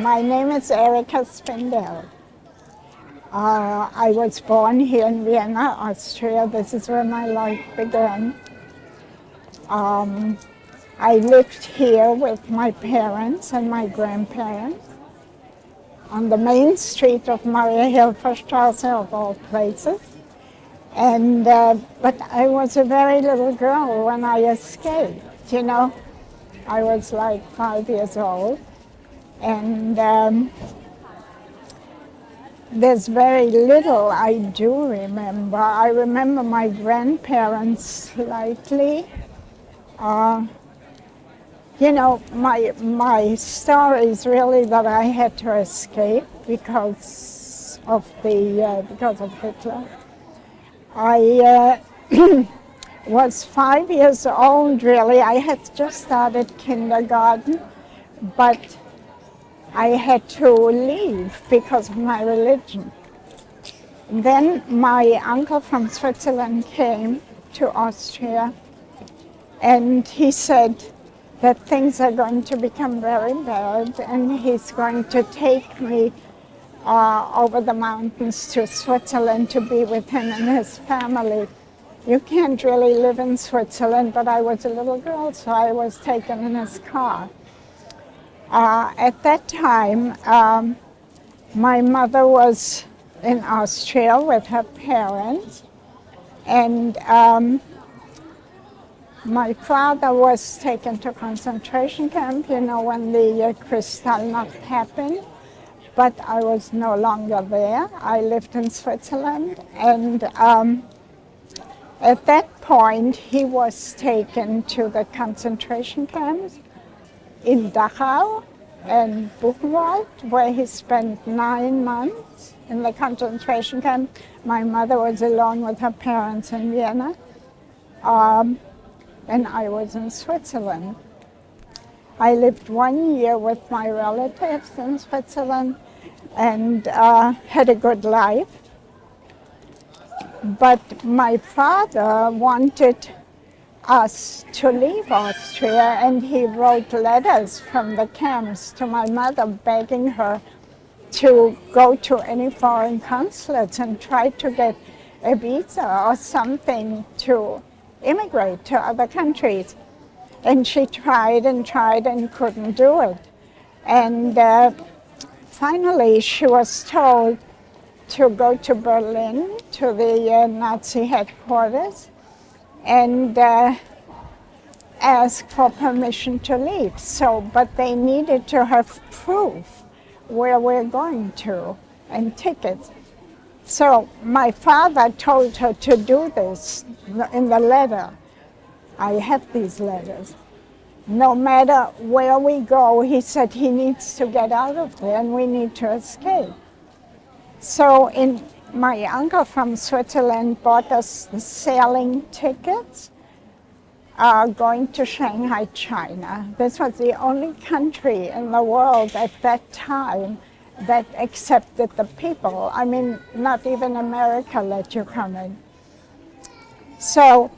My name is Erica Spindel. I was born here in Vienna, Austria. This is where my life began. I lived here with my parents and my grandparents on the main street of Maria-Hilfer-Straße, of all places. And but I was a very little girl when I escaped. I was like 5 years old, and there's very little I do remember. I remember my grandparents slightly. My story is really that I had to escape because of Hitler. I was 5 years old, really. I had just started kindergarten, but I had to leave because of my religion. Then my uncle from Switzerland came to Austria, and he said that things are going to become very bad, and he's going to take me over the mountains to Switzerland to be with him and his family. You can't really live in Switzerland, but I was a little girl, so I was taken in his car. At that time, my mother was in Austria with her parents, and my father was taken to concentration camp, when the Kristallnacht happened, but I was no longer there. I lived in Switzerland, and at that point, he was taken to the concentration camps in Dachau and Buchenwald, where he spent 9 months in the concentration camp. My mother was alone with her parents in Vienna, and I was in Switzerland. I lived 1 year with my relatives in Switzerland and had a good life. But my father wanted us to leave Austria, and he wrote letters from the camps to my mother begging her to go to any foreign consulates and try to get a visa or something to immigrate to other countries. And she tried and couldn't do it. And finally she was told to go to Berlin, to the Nazi headquarters, and ask for permission to leave. But they needed to have proof where we're going to and tickets. So my father told her to do this in the letter. I have these letters. No matter where we go, he said he needs to get out of there and we need to escape. So my uncle from Switzerland bought us the sailing tickets going to Shanghai, China. This was the only country in the world at that time that accepted the people. I mean, not even America let you come in. So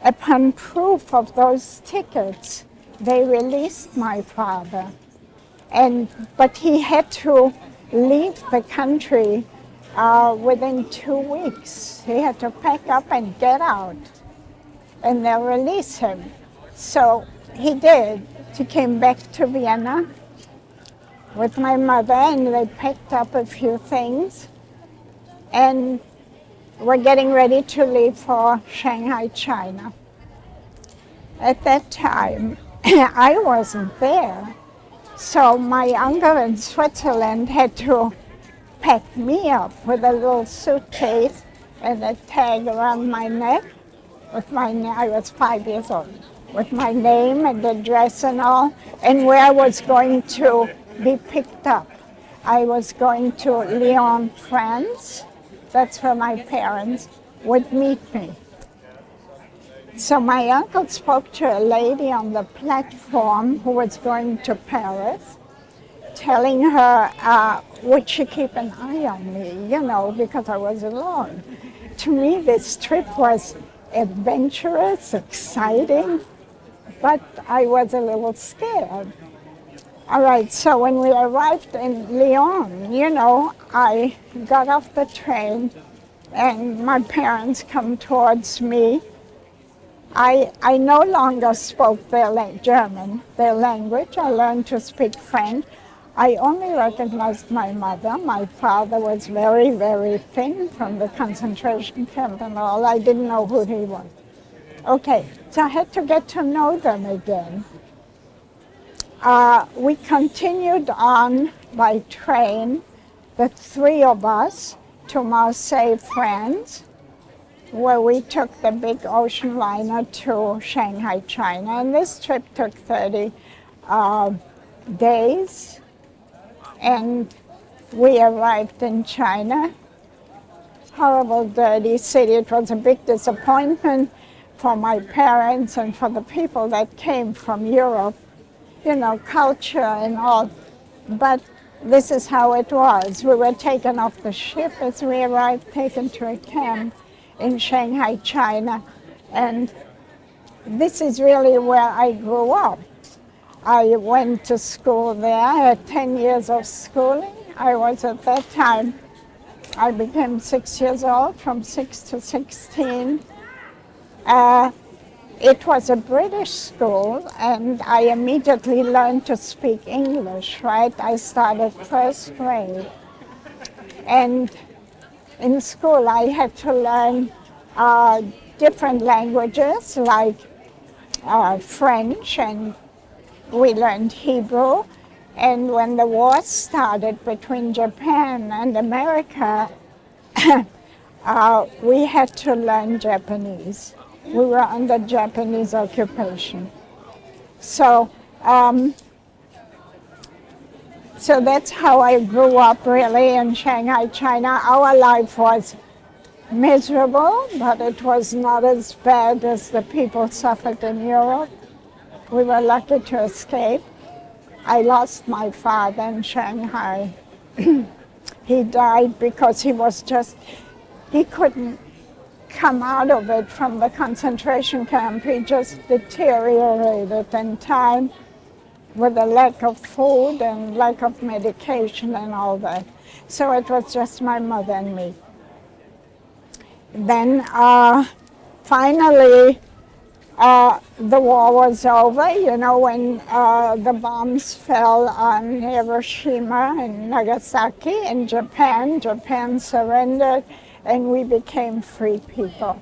upon proof of those tickets, they released my father. But he had to leave the country within 2 weeks. He had to pack up and get out, and they'll release him. So he did. He came back to Vienna with my mother, and they packed up a few things, and were getting ready to leave for Shanghai, China. At that time, I wasn't there. So my uncle in Switzerland had to pack me up with a little suitcase and a tag around my neck with I was 5 years old, with my name and address and all, and where I was going to be picked up. I was going to Lyon, France. That's where my parents would meet me. So my uncle spoke to a lady on the platform who was going to Paris, telling her, would she keep an eye on me, because I was alone. To me, this trip was adventurous, exciting, but I was a little scared. All right, so when we arrived in Lyon, I got off the train and my parents come towards me. I no longer spoke German, their language. I learned to speak French. I only recognized my mother. My father was very, very thin from the concentration camp and all. I didn't know who he was. Okay, so I had to get to know them again. We continued on by train, the three of us, to Marseille, France, where we took the big ocean liner to Shanghai, China. And this trip took 30 days. And we arrived in China. Horrible, dirty city. It was a big disappointment for my parents and for the people that came from Europe. Culture and all. But this is how it was. We were taken off the ship as we arrived, taken to a camp in Shanghai, China. And this is really where I grew up. I went to school there. I had 10 years of schooling. I was at that time, I became 6 years old, from 6 to 16. It was a British school, and I immediately learned to speak English, right? I started first grade. And in school, I had to learn different languages, like French, and we learned Hebrew. And when the war started between Japan and America, we had to learn Japanese. We were under Japanese occupation. So that's how I grew up, really, in Shanghai, China. Our life was miserable, but it was not as bad as the people suffered in Europe. We were lucky to escape. I lost my father in Shanghai. He died because he couldn't come out of it from the concentration camp. He just deteriorated in time with a lack of food and lack of medication and all that. So it was just my mother and me. Then finally the war was over, when the bombs fell on Hiroshima and Nagasaki in Japan. Japan surrendered and we became free people.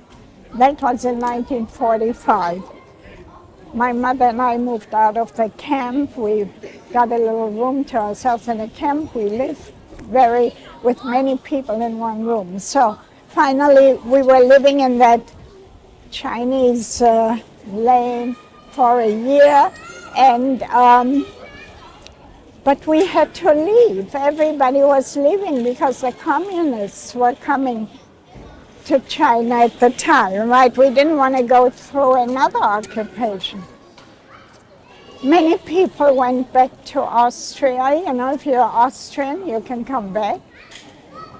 That was in 1945. My mother and I moved out of the camp. We got a little room to ourselves in a camp. We lived with many people in one room. So finally, we were living in that Chinese lane for a year, but we had to leave. Everybody was leaving because the communists were coming to China at the time, right? We didn't want to go through another occupation. Many people went back to Austria. If you're Austrian, you can come back.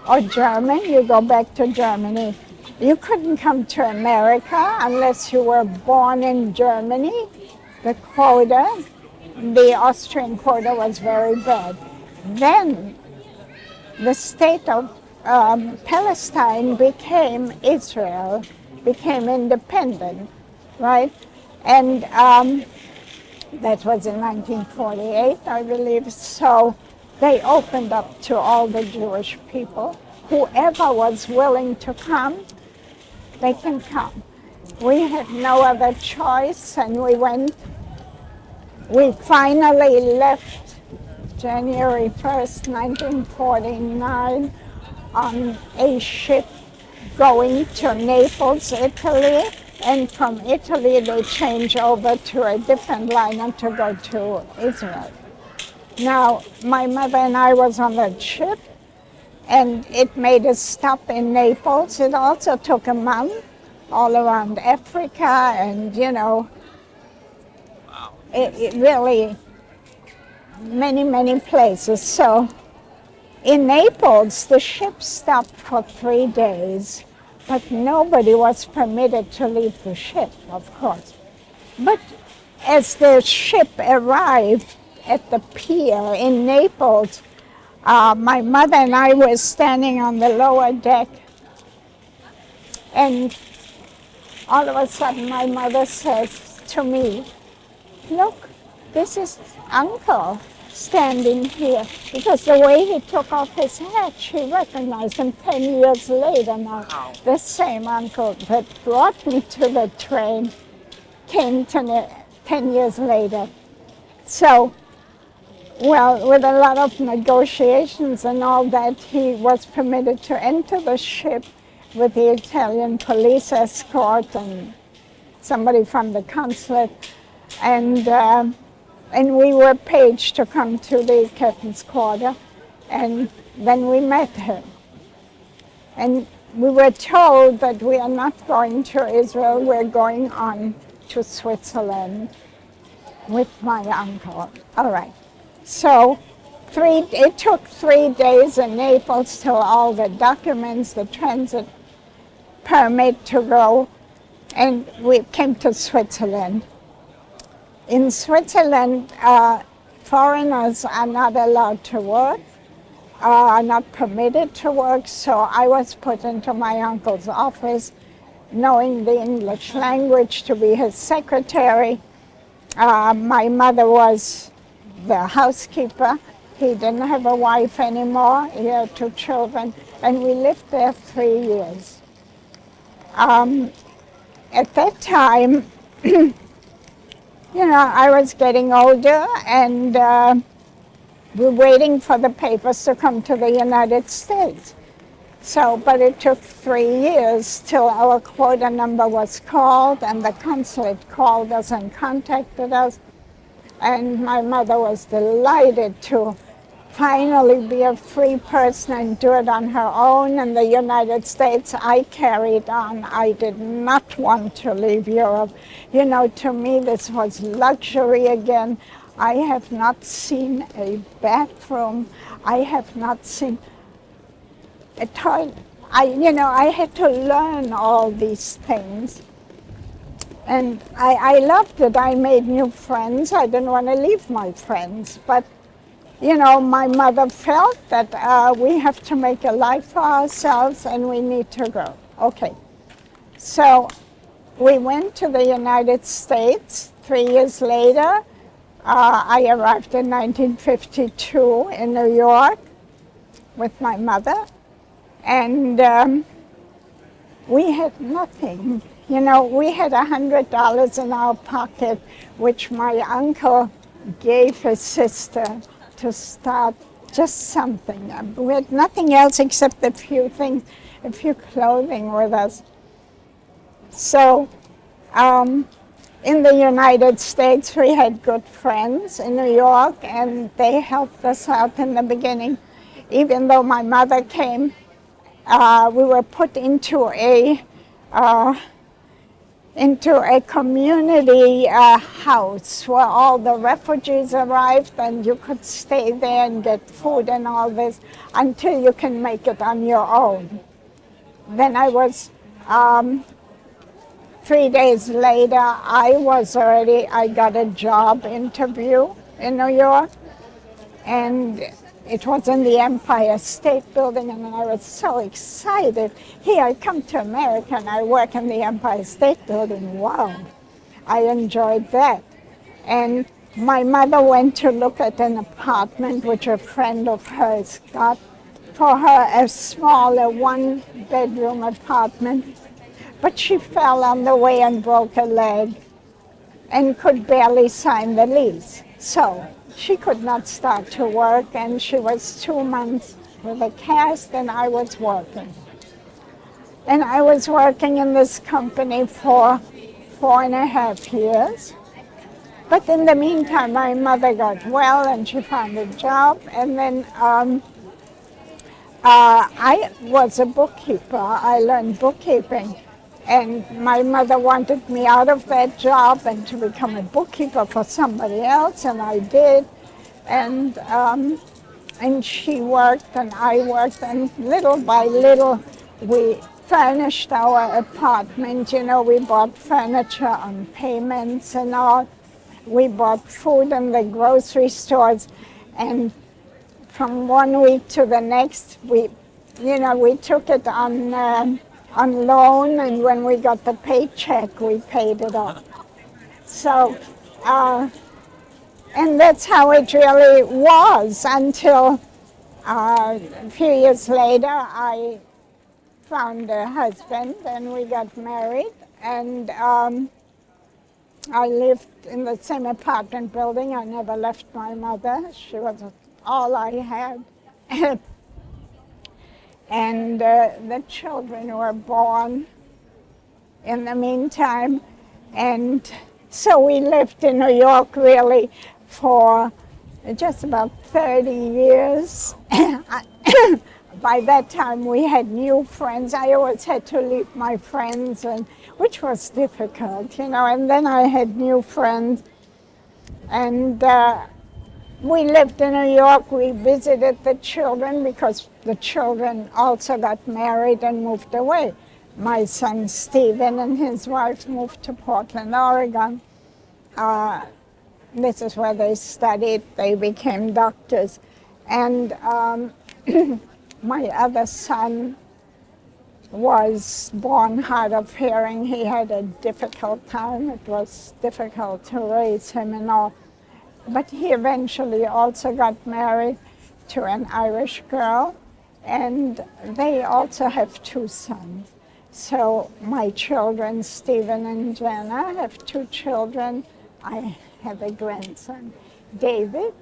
Or German, you go back to Germany. You couldn't come to America unless you were born in Germany. The Austrian quota was very bad. Then the state of Palestine became Israel, became independent, right? And that was in 1948, I believe. So they opened up to all the Jewish people. Whoever was willing to come, they can come. We had no other choice, and we went. We finally left January 1st, 1949, on a ship going to Naples, Italy, and from Italy they changed over to a different liner to go to Israel. Now, my mother and I was on that ship, and it made a stop in Naples. It also took a month all around Africa, and it really many places. So in Naples, the ship stopped for 3 days, but nobody was permitted to leave the ship, of course. But as the ship arrived at the pier in Naples. My mother and I were standing on the lower deck, and all of a sudden my mother says to me, "Look, this is Uncle standing here," because the way he took off his hat, she recognized him 10 years later now. The same uncle that brought me to the train came to me 10 years later. So, well, with a lot of negotiations and all that, he was permitted to enter the ship with the Italian police escort and somebody from the consulate. And we were paged to come to the captain's quarter, and then we met him. And we were told that we are not going to Israel, we're going on to Switzerland with my uncle. All right. So it took 3 days in Naples till all the documents, the transit permit to go, and we came to Switzerland. In Switzerland, foreigners are not allowed to work, are not permitted to work, so I was put into my uncle's office, knowing the English language, to be his secretary. My mother was the housekeeper. He didn't have a wife anymore. He had 2 children, and we lived there 3 years. At that time, I was getting older, and we're waiting for the papers to come to the United States. So, but it took 3 years till our quota number was called, and the consulate called us and contacted us. And my mother was delighted to finally be a free person and do it on her own. In the United States, I carried on. I did not want to leave Europe. To me, this was luxury again. I have not seen a bathroom. I have not seen a toilet. I had to learn all these things. And I loved it. I made new friends. I didn't want to leave my friends. But, my mother felt that we have to make a life for ourselves and we need to go. Okay. So we went to the United States 3 years later. I arrived in 1952 in New York with my mother. And we had nothing. We had $100 in our pocket, which my uncle gave his sister to start just something. We had nothing else except a few things, a few clothing with us. So in the United States, we had good friends in New York, and they helped us out in the beginning. Even though my mother came, we were put into a community house where all the refugees arrived, and you could stay there and get food and all this until you can make it on your own. Then I was, 3 days later, I got a job interview in New York, and it was in the Empire State Building, and I was so excited. Here, I come to America and I work in the Empire State Building. Wow, I enjoyed that. And my mother went to look at an apartment which a friend of hers got for her, a smaller 1-bedroom apartment. But she fell on the way and broke a leg and could barely sign the lease. So she could not start to work, and she was 2 months with a cast, and I was working. And I was working in this company for 4.5 years. But in the meantime, my mother got well, and she found a job. And then I was a bookkeeper. I learned bookkeeping. And my mother wanted me out of that job and to become a bookkeeper for somebody else, and I did. And she worked and I worked, and little by little we furnished our apartment. We bought furniture on payments and all. we bought food in the grocery stores, and from one week to the next, we took it on loan, and when we got the paycheck, we paid it off. So, and that's how it really was until a few years later, I found a husband, and we got married, and I lived in the same apartment building. I never left my mother. She was all I had. And the children were born in the meantime. And so we lived in New York really for just about 30 years. By that time we had new friends. I always had to leave my friends, which was difficult, and then I had new friends. And we lived in New York. We visited the children because the children also got married and moved away. My son Stephen and his wife moved to Portland, Oregon. This is where they studied. They became doctors. And my other son was born hard of hearing. He had a difficult time. It was difficult to raise him and all. But he eventually also got married to an Irish girl, and they also have 2 sons. So my children, Stephen and Jenna, have 2 children. I have a grandson, David,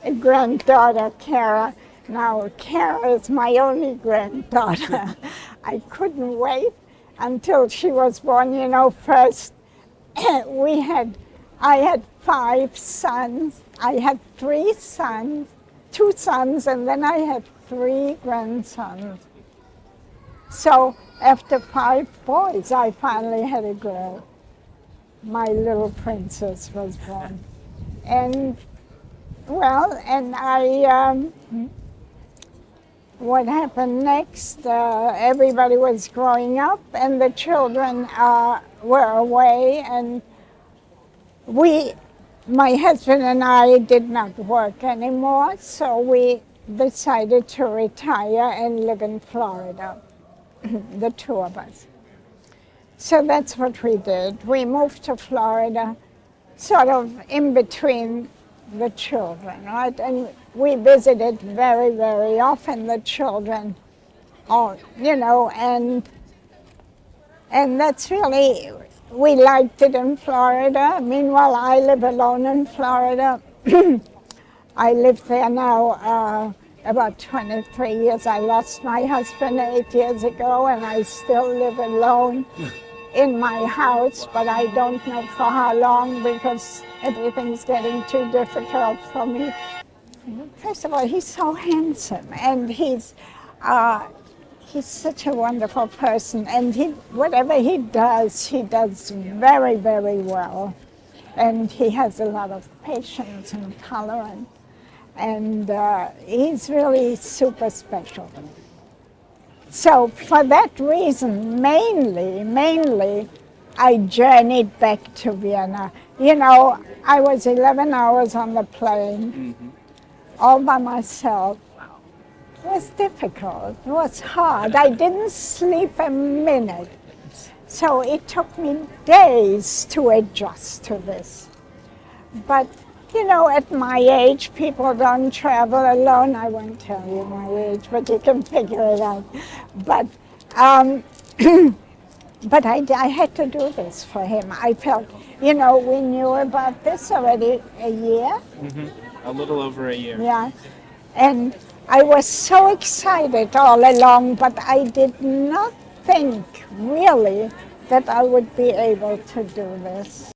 a granddaughter, Kara. Now, Kara is my only granddaughter. I couldn't wait until she was born. First I had 5 sons. I had 3 sons, 2 sons, and then I had 3 grandsons. So after 5 boys, I finally had a girl. My little princess was born. And what happened next, everybody was growing up, and the children were away, and my husband and I did not work anymore, so we decided to retire and live in Florida, the 2 of us. So that's what we did. We moved to Florida, sort of in between the children, right? And we visited very, very often, the children, and that's really, we liked it in Florida. Meanwhile, I live alone in Florida. I live there now about 23 years. I lost my husband 8 years ago, and I still live alone in my house, but I don't know for how long because everything's getting too difficult for me. First of all, he's so handsome, and he's such a wonderful person, and whatever he does very, very well. And he has a lot of patience and tolerance, and he's really super special. So for that reason, mainly, I journeyed back to Vienna. I was 11 hours on the plane, all by myself. It was difficult, it was hard. I didn't sleep a minute. So it took me days to adjust to this. But, at my age, people don't travel alone. I won't tell you my age, but you can figure it out. But, but I had to do this for him. I felt, we knew about this already a year. A little over a year. Yeah. And I was so excited all along, but I did not think really that I would be able to do this.